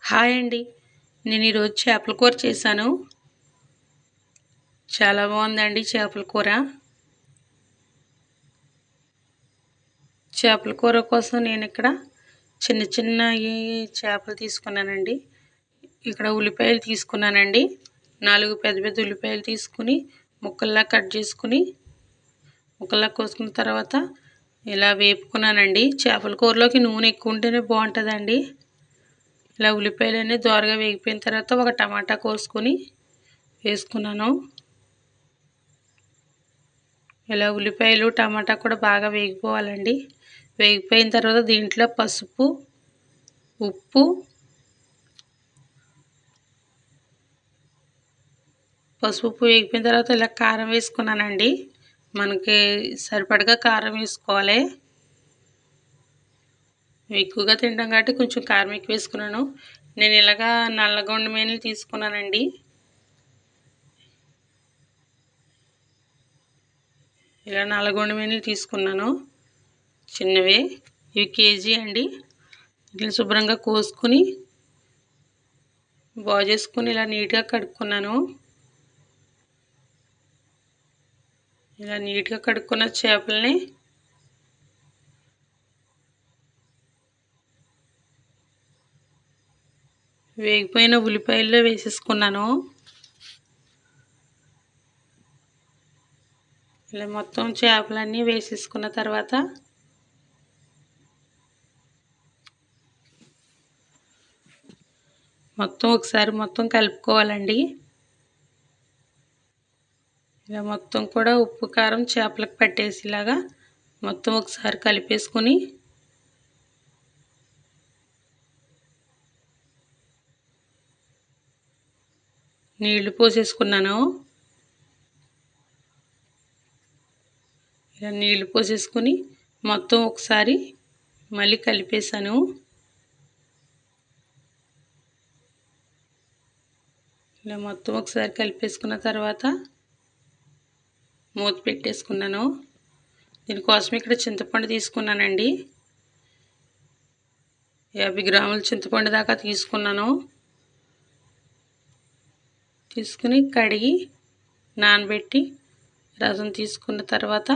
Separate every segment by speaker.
Speaker 1: Hi అండి. నేను ఈరోజు చేపల కూర చేశాను. చాలా బాగుందండి చేపల కూర. చేపల కూర కోసం నేను ఇక్కడ చిన్న చిన్నవి చేపలు తీసుకున్నానండి. ఇక్కడ ఉల్లిపాయలు తీసుకున్నానండి. 4 పెద్ద పెద్ద ఉల్లిపాయలు తీసుకుని ముక్కల్లా కట్ చేసుకుని ముక్కల్లా కోసుకున్న తర్వాత ఇలా వేపుకున్నానండి. చేపల కూరలోకి నూనె ఎక్కువ ఉంటేనే బాగుంటుందండి. ఇలా ఉల్లిపాయలన్నీ దోరగా వేగిపోయిన తర్వాత ఒక టమాటా కోసుకొని వేసుకున్నాను. ఇలా ఉల్లిపాయలు టమాటా కూడా బాగా వేగిపోవాలండి. వేగిపోయిన తర్వాత దీంట్లో పసుపు, ఉప్పు, వేగిపోయిన తర్వాత ఇలా కారం వేసుకున్నానండి. మనకి సరిపడగా కారం వేసుకోవాలి. ఎక్కువగా తింటాం కాబట్టి కొంచెం కారం ఎక్కువ వేసుకున్నాను. నేను ఇలాగా నల్లగొండ మీనలు తీసుకున్నానండి. ఇలా నల్లగొండ మీనలు తీసుకున్నాను చిన్నవి. ఇవి కేజీ అండి. వీటిని శుభ్రంగా కోసుకుని బాగు చేసుకుని ఇలా నీట్గా కడుక్కున్నాను. ఇలా నీట్గా కడుక్కున్న చేపల్ని వేగిపోయిన ఉల్లిపాయల్లో వేసేసుకున్నాను. ఇలా మొత్తం చేపలన్నీ వేసేసుకున్న తర్వాత ఒకసారి కలుపుకోవాలండి. ఇలా మొత్తం కూడా ఉప్పు కారం చేపలకు పట్టేసేలాగా మొత్తం ఒకసారి కలిపేసుకుని నీళ్లు పోసేసుకున్నాను. ఇలా నీళ్లు పోసేసుకుని మొత్తం ఒకసారి మళ్ళీ కలిపేసాను. ఇలా మొత్తం ఒకసారి కలిపేసుకున్న తర్వాత మూత పెట్టేసుకున్నాను. దీనికోసం ఇక్కడ చింతపండు తీసుకున్నానండి. 50 గ్రాముల చింతపండు దాకా తీసుకున్నాను. తీసుకుని కడిగి నానబెట్టి రసం తీసుకున్న తర్వాత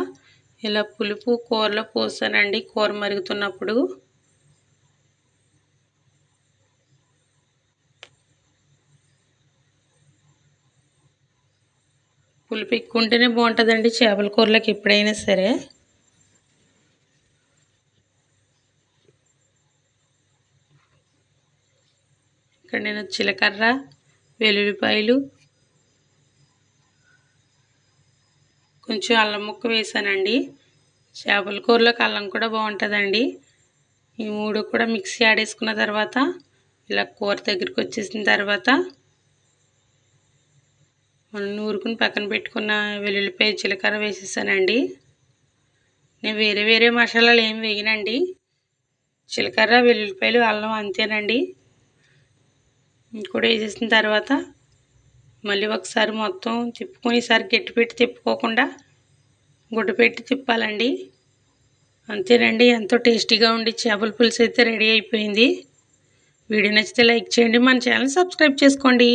Speaker 1: ఇలా పులుపు కూరలో పోసానండి. కూర మరుగుతున్నప్పుడు పులుపు ఎక్కువ ఉంటేనే బాగుంటుందండి చేపల కూరలోకి ఎప్పుడైనా సరే. ఇక్కడ నేను జీలకర్ర, వెల్లుల్లిపాయలు, కొంచెం అల్లం ముక్క వేసానండి. చేపల కూరలోకి అల్లం కూడా బాగుంటుందండి. ఈ 3 కూడా మిక్సీ ఆడేసుకున్న తర్వాత ఇలా కూర దగ్గరికి వచ్చేసిన తర్వాత మనం నూరుకుని పక్కన పెట్టుకున్న వెల్లుల్లిపాయ, జీలకర్ర వేసేసానండి. నేను వేరే మసాలాలు ఏమి వేయనండి. జీలకర్ర, వెల్లుల్లిపాయలు, అల్లం అంతేనండి. కూడా వేసేసిన తర్వాత మళ్ళీ ఒకసారి మొత్తం తిప్పుకొని, ఈసారి గట్టి పెట్టి తిప్పుకోకుండా గుడ్డ పెట్టి తిప్పాలండి. అంతేనండి, ఎంతో టేస్టీగా ఉండి చేపల పులుసు అయితే రెడీ అయిపోయింది. వీడియో నచ్చితే లైక్ చేయండి. మన ఛానల్ సబ్స్క్రైబ్ చేసుకోండి.